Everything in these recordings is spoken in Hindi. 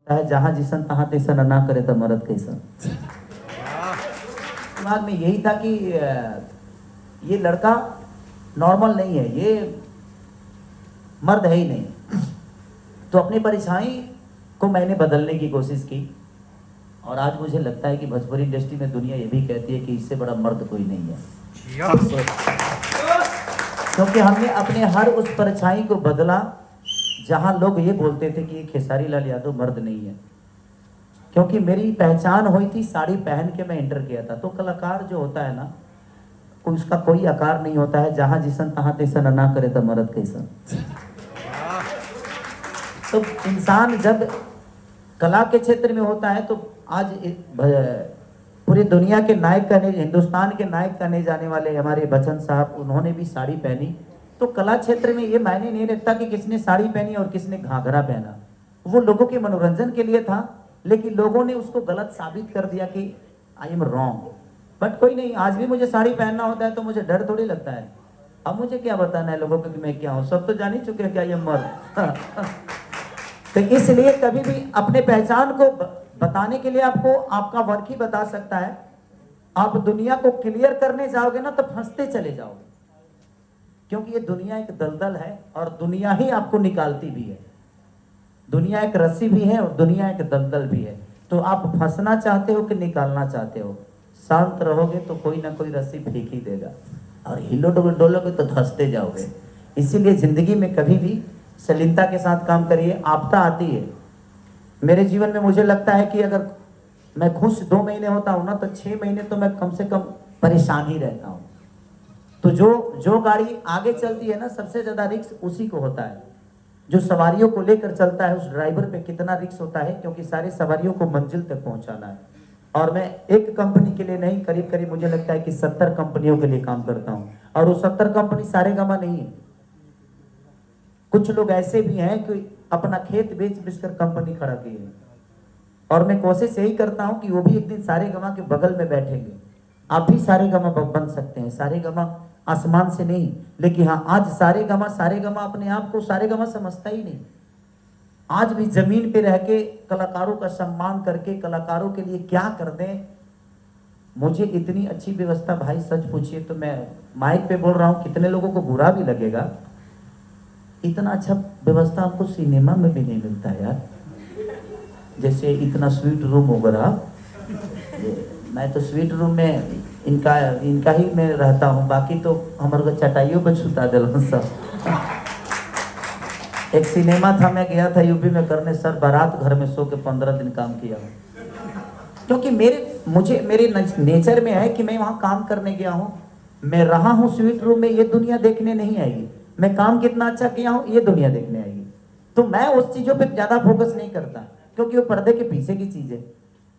है जहाँ जिसन तहाँ तिसन ना करे तो मरद कैसन। दिमाग में यही था कि ये लड़का नॉर्मल नहीं है, ये मर्द है ही नहीं। तो अपनी परछाई को मैंने बदलने की कोशिश की और आज मुझे लगता है कि भोजपुरी इंडस्ट्री में दुनिया ये भी कहती है कि इससे बड़ा मर्द कोई नहीं है। क्योंकि हमने अपने हर उस परछाई को बदला जहां लोग ये बोलते थे कि खेसारी लाल यादव मर्द नहीं है। क्योंकि मेरी पहचान हुई थी साड़ी पहन के मैं इंटर किया था। तो कलाकार जो होता है ना, उसका कोई आकार नहीं होता है, जहां जिसन तहां तिसन ना करे तो मर्द कैसन। तो इंसान जब कला के क्षेत्र में होता है तो आज पूरी दुनिया के नायक कहने, हिंदुस्तान के नायक कहने जाने वाले हमारे बच्चन साहब, उन्होंने भी साड़ी पहनी। तो कला क्षेत्र में ये मायने नहीं रखता कि किसने साड़ी पहनी और किसने घाघरा पहना, वो लोगों के मनोरंजन के लिए था, लेकिन लोगों ने उसको गलत साबित कर दिया कि आई एम रॉन्ग। बट कोई नहीं, आज भी मुझे साड़ी पहनना होता है तो मुझे डर थोड़ी लगता है। अब मुझे क्या बताना है लोगों को कि मैं क्या हूँ, सब तो जान ही चुके हैं क्या ये मर्द। तो इसलिए कभी भी अपने पहचान को बताने के लिए आपको आपका वर्क ही बता सकता है। आप दुनिया को क्लियर करने जाओगे ना तो फंसते चले जाओगे, क्योंकि ये दुनिया एक दलदल है और दुनिया ही आपको निकालती भी है। दुनिया एक रस्सी भी है और दुनिया एक दलदल भी है। तो आप फंसना चाहते हो कि निकालना चाहते हो? शांत रहोगे तो कोई ना कोई रस्सी फेंक ही देगा, और हिलो डोलोगे तो धंसते जाओगे। इसीलिए जिंदगी में कभी भी सलीनता के साथ काम करिए। आपदा आती है मेरे जीवन में, मुझे लगता है कि अगर मैं खुश 2 महीने होता हूँ ना तो 6 महीने तो मैं कम से कम परेशान ही रहता हूँ। तो जो गाड़ी आगे चलती है ना, सबसे ज्यादा रिस्क उसी को होता है। जो सवारियों को लेकर चलता है उस ड्राइवर पे कितना रिस्क होता है, क्योंकि सारे सवारियों को मंजिल तक पहुंचाना है। और मैं एक कंपनी के लिए नहीं, करीब करीब मुझे लगता है कि 70 कंपनियों के लिए काम करता हूँ। और वो 70 कंपनी सारेगामा नहीं है। कुछ लोग ऐसे भी हैं कि अपना खेत बेच बेच कर कंपनी खड़ा किए हैं। और मैं कोशिश यही करता हूं कि वो भी एक दिन सारेगामा के बगल में बैठेंगे। आप भी सारेगामा बन सकते हैं। सारेगामा आसमान से नहीं, लेकिन हाँ, आज सारेगामा अपने आप को सारेगामा समझता ही नहीं। आज भी जमीन पे रह के कलाकारों का सम्मान करके कलाकारों के लिए क्या कर दें। मुझे इतनी अच्छी व्यवस्था, भाई सच पूछिए तो मैं माइक पे बोल रहा हूँ, कितने लोगों को बुरा भी लगेगा, इतना अच्छा व्यवस्था हमको सिनेमा में भी नहीं मिलता है यार। जैसे इतना स्वीट रूम वगैरह, मैं तो स्वीट रूम में इनका ही मैं रहता हूँ, बाकी तो हमारे चटाइयों पर छुटा दिल सब। एक सिनेमा था, मैं गया था यूपी में करने, सर बारात घर में सो के 15 दिन काम किया हूँ। क्योंकि मेरे नेचर में है कि मैं वहाँ काम करने गया हूँ, मैं रहा हूँ स्वीट रूम में, ये दुनिया देखने नहीं आएगी। मैं काम कितना अच्छा किया हूँ ये दुनिया देखने आएगी। तो मैं उस चीजों पे ज्यादा फोकस नहीं करता, क्योंकि वो पर्दे के पीछे की चीज है।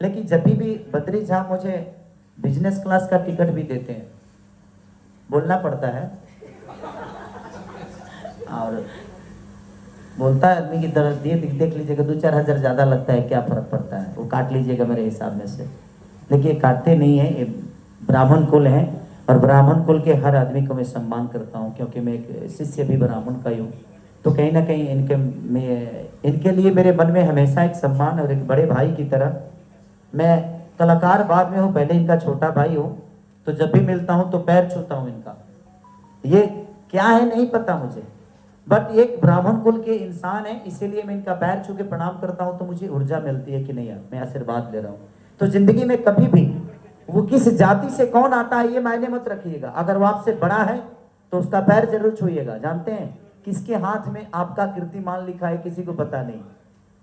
लेकिन जब भी बद्री साहब मुझे बिजनेस क्लास का टिकट भी देते हैं, बोलना पड़ता है, और बोलता है आदमी की तरह, देख लीजिएगा 2-4 हज़ार ज्यादा लगता है, क्या फर्क पड़ता है, वो काट लीजिएगा मेरे हिसाब में से। लेकिन काटते नहीं है, ये ब्राह्मण कुल है और ब्राह्मण कुल के हर आदमी को मैं सम्मान करता हूँ, क्योंकि मैं एक शिष्य भी ब्राह्मण का ही हूँ। तो कहीं ना कहीं इनके लिए मेरे मन में हमेशा एक सम्मान और एक बड़े भाई की तरह। मैं कलाकार बाद में हूँ, पहले इनका छोटा भाई हूँ। तो जब भी मिलता हूँ तो पैर छूता हूँ इनका। ये क्या है नहीं पता मुझे, बट एक ब्राह्मण कुल के इंसान है, इसीलिए मैं इनका पैर छू के प्रणाम करता हूँ। तो मुझे ऊर्जा मिलती है कि नहीं यार मैं आशीर्वाद ले रहा हूँ। तो जिंदगी में कभी भी वो किस जाति से कौन आता है ये मायने मत रखिएगा, अगर वो आपसे बड़ा है तो उसका पैर जरूर छूइएगा। जानते हैं किसके हाथ में आपका कीर्तिमान लिखा है, किसी को पता नहीं।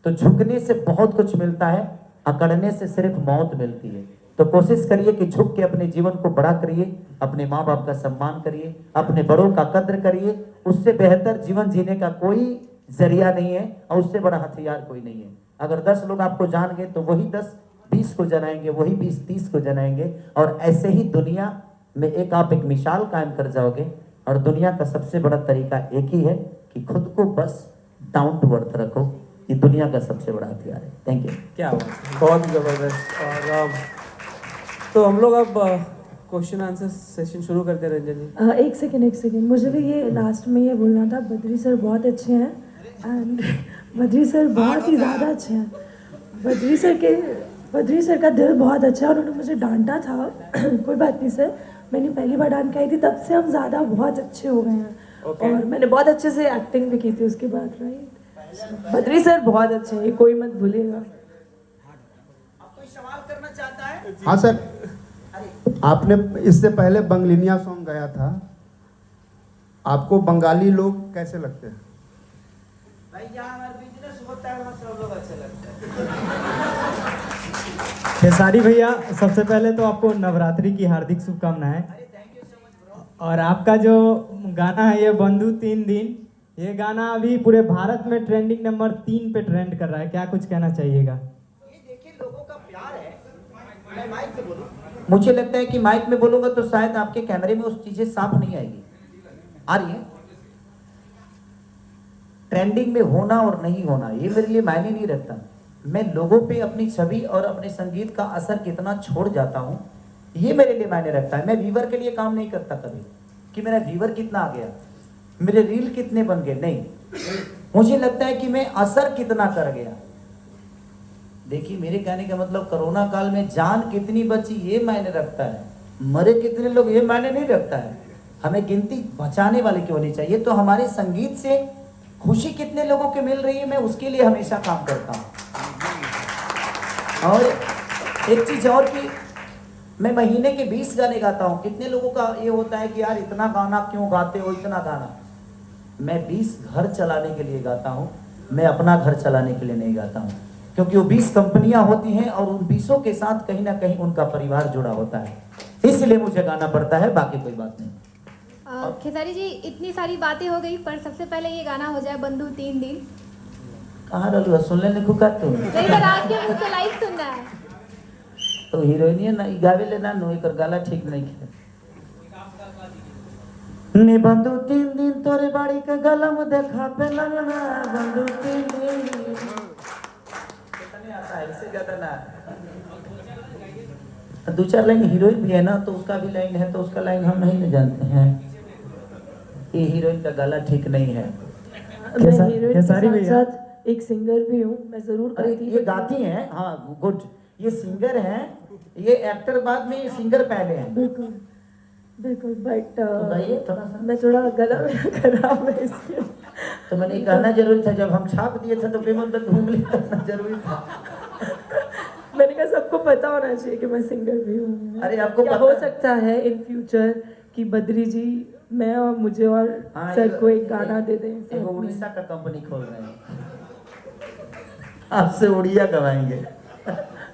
तो झुकने से बहुत कुछ मिलता है, अकड़ने से सिर्फ मौत मिलती है। तो कोशिश करिए कि झुक के अपने जीवन को बड़ा करिए, अपने माँ बाप का सम्मान करिए, अपने बड़ों का कद्र करिए। उससे बेहतर जीवन जीने का कोई जरिया नहीं है और उससे बड़ा हथियार कोई नहीं है। अगर 10 लोग आपको जान गए तो वही 10 20 को जनाएंगे, वही 20 30 को जनाएंगे, और ऐसे ही दुनिया में आप एक मिसाल कायम कर जाओगे। और दुनिया का सबसे बड़ा तरीका एक ही है कि खुद को बस डाउन टू अर्थ रखो, ये दुनिया का सबसे बड़ा हथियार है। Thank you. क्या बात है, बहुत ही जबरदस्त। और तो हम लोग अब क्वेश्चन आंसर सेशन शुरू करते हैं। रंजन जी, एक सेकेंड, मुझे भी ये लास्ट में ये बोलना था, बद्री सर बहुत अच्छे हैं एंड बद्री सर बहुत ही ज़्यादा अच्छे हैं। बद्री सर का दिल बहुत अच्छा है। उन्होंने मुझे डांटा था कोई बात नहीं सर, मैंने पहली बार डांट के आई थी, तब से हम ज़्यादा बहुत अच्छे हो गए हैं। Okay. और मैंने बहुत अच्छे से एक्टिंग भी की थी उसके बाद, राइट। बद्री सर बहुत अच्छे हैं, ये कोई मत भूलिएगा। आप कोई सवाल करना चाहता है? हाँ सर, आपने इससे पहले बंगलिनिया सॉन्ग गाया था, आपको बंगाली लोग कैसे लगते हैं? भाई जहाँ हमारा बिजनेस होता है वहाँ सब लोग अच्छे लगते हैं। खेसारी भैया, सबसे पहले तो आपको नवरात्रि की हार्दिक शुभकामनाएं। और आपका जो गाना है ये बंधु 3 दिन, ये गाना अभी पूरे भारत में ट्रेंडिंग नंबर 3 पे ट्रेंड कर रहा है, क्या कुछ कहना चाहिएगा? ये देखिए लोगों का प्यार है। मैं माइक में बोलूं, मुझे लगता है कि माइक में बोलूंगा तो शायद आपके कैमरे में उस चीजें साफ नहीं आएगी। आ रही है? ट्रेंडिंग में होना और नहीं होना ये मेरे लिए मायने नहीं रखता। मैं लोगों पे अपनी छवि और अपने संगीत का असर कितना छोड़ जाता हूँ ये मेरे लिए मायने रखता है। मैं व्यूवर के लिए काम नहीं करता कभी कि मेरा व्यूवर कितना आ गया, मेरे रील कितने बन गए, नहीं। मुझे लगता है कि मैं असर कितना कर गया। देखिए मेरे कहने का मतलब कोरोना काल में जान कितनी बची ये मायने रखता है, मरे कितने लोग ये मायने नहीं रखता है। हमें गिनती बचाने वाले की होनी चाहिए। तो हमारे संगीत से खुशी कितने लोगों को मिल रही है मैं उसके लिए हमेशा काम करता हूँ। और एक चीज और कि मैं महीने के 20 गाने गाता हूँ। कितने लोगों का ये होता है कि यार इतना गाना क्यों गाते हो, इतना गाना। मैं 20 घर चलाने के लिए गाता हूँ, मैं अपना घर चलाने के लिए नहीं गाता हूँ। क्योंकि वो 20 कंपनियां होती हैं और उन 20 के साथ कहीं ना कहीं उनका परिवार जुड़ा होता है, इसलिए मुझे गाना पड़ता है, बाकी कोई बात नहीं। खेसारी जी, इतनी सारी बातें हो गई पर सबसे पहले ये गाना हो जाए बंधु 3 दिन। कहाँ रलू सुन लेने को का तू नहीं तो आपके मुंह से लाइव सुनना है। तो हीरोइन है ना गावे लेना नो एकर गाला ठीक नहीं है। ने बंधु 3 दिन तोरे बाड़ी का गला में देखा पे लगना बंधु 3 दिन कितने आता है इससे ज्यादा ना। 2-4 लाइन हीरोइन भी है ना तो उसका भी लाइन है, तो उसका लाइन हम नहीं जानते हैं। ये हीरोइन का गला ठीक नहीं है। मैं हीरोइन के साथ साथ एक सिंगर भी हूँ, मैं जरूर अरे करती ये गाती हैं, हाँ गुड। ये सिंगर हैं, ये एक्टर बाद में, ये सिंगर पहले हैं। बिल्कुल बिल्कुल, बट बताइए थोड़ा सा। मैं थोड़ा गला मेरा खराब है इसलिए। तो मैंने कहना जरूरी था, जब हम छाप दिए थे तो पेमेंट तक घूम लिया जरूरी था। मैंने कहा सबको पता होना चाहिए कि मैं सिंगर भी हूँ। अरे आपको क्या पता हो सकता है इन फ्यूचर कि बद्री जी मैं और मुझे और हाँ, सर को एक गाना दे दें साथ एक में। उड़ीसा का कंपनी खोल रहे हैं, आपसे उड़िया गवाएंगे।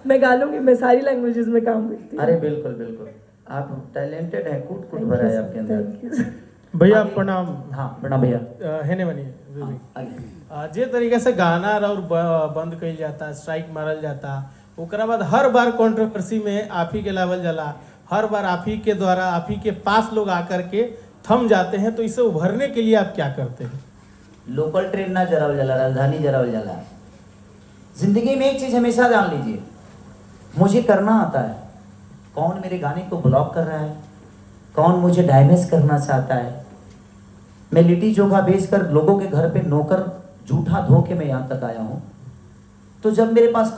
मैं गा लूंगी, मैं सारी लैंग्वेजेस में काम करती हूँ। अरे बिल्कुल बिल्कुल, आप टैलेंटेड हैं, कूट कूट भरा है आपके अंदर। Thank you. भैया प्रणाम। हाँ प्रणाम भैया। हेने बनिए हाँ, आइए। जे तरीके से गाना और बंद कइल जाता, स्ट्राइक मारल जाता, ओकरा बाद हर बार कंट्रोवर्सी में आप ही के लावल जाला, हर बार आप ही के द्वारा आप ही के पास लोग आकर के थम जाते हैं, तो इसे उभरने के लिए आप क्या करते हैं? लोकल ट्रेन ना जरावल जाला, राजधानी जरावल जाला। जिंदगी में एक चीज हमेशा जान लीजिए, मुझे करना आता है। कौन मेरे गाने को ब्लॉक कर रहा है, कौन मुझे डैमेज करना चाहता है। मैं लिट्टी चोखा बेचकर लोगों के घर पे नौकर जूठा धो के मैं यहाँ तक आया हूँ। तो जब मेरे पास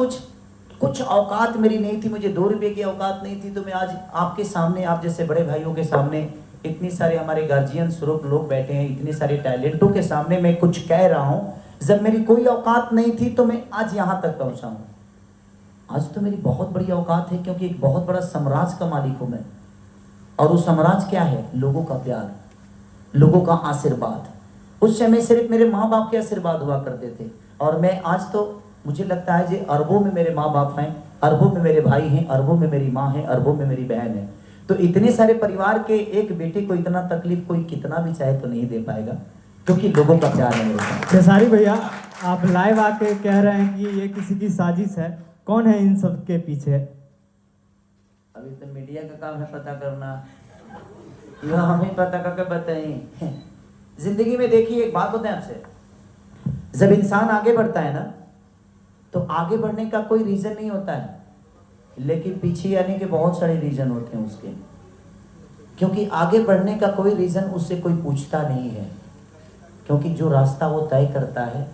कुछ औकात मेरी नहीं थी, मुझे 2 रुपये की औकात नहीं थी, तो मैं आज आपके सामने, आप जैसे बड़े भाइयों के सामने, इतनी सारे हमारे गार्जियन स्वरूप लोग बैठे हैं, इतने सारे टैलेंटों के सामने मैं कुछ कह रहा हूँ। जब मेरी कोई औकात नहीं थी तो मैं आज यहाँ तक पहुँचा हूँ। आज तो मेरी बहुत बड़ी औकात है, क्योंकि एक बहुत बड़ा साम्राज्य का मालिक हूँ मैं। और वो साम्राज्य क्या है? लोगों का प्यार, लोगों का आशीर्वाद। उस समय सिर्फ मेरे माँ बाप के आशीर्वाद हुआ करते थे, और मैं आज तो मुझे लगता है जी अरबों में मेरे माँ बाप हैं, अरबों में मेरे भाई हैं, अरबों में मेरी माँ है, अरबों में मेरी बहन है। तो इतने सारे परिवार के एक बेटे को इतना तकलीफ कोई कितना भी चाहे तो नहीं दे पाएगा, क्योंकि लोगों का प्यार है मेरे साथ। खेसारी भैया, आप लाइव आके कह रहे हैं कि ये किसी की साजिश है, कौन है इन सब के पीछे? अभी तो मीडिया का काम है पता करना, यह हमें पता करके बताएं। जिंदगी में देखिए एक बात बताएं आपसे, जब इंसान आगे बढ़ता है ना तो आगे बढ़ने का कोई रीजन नहीं होता है, लेकिन पीछे आने के बहुत सारे रीजन होते हैं उसके। क्योंकि आगे बढ़ने का कोई रीजन उससे कोई पूछता नहीं है, क्योंकि जो रास्ता वो तय करता है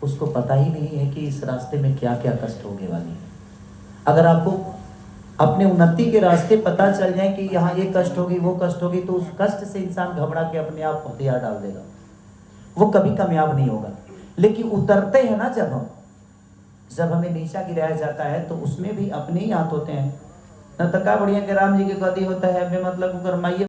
उसको पता ही नहीं है कि इस रास्ते में क्या क्या कष्ट होने वाली है। अगर आपको अपने उन्नति के रास्ते पता चल जाए कि यहाँ ये कष्ट होगी वो कष्ट होगी, तो उस कष्ट से इंसान घबरा के अपने आप हथियार डाल देगा, वो कभी कामयाब नहीं होगा। लेकिन उतरते हैं ना जब हमें नीचा गिराया जाता है तो उसमें भी अपने ही हाथ होते हैं। न तका बढ़िया के राम जी के गति होता है, हमें मतलब गरमाइए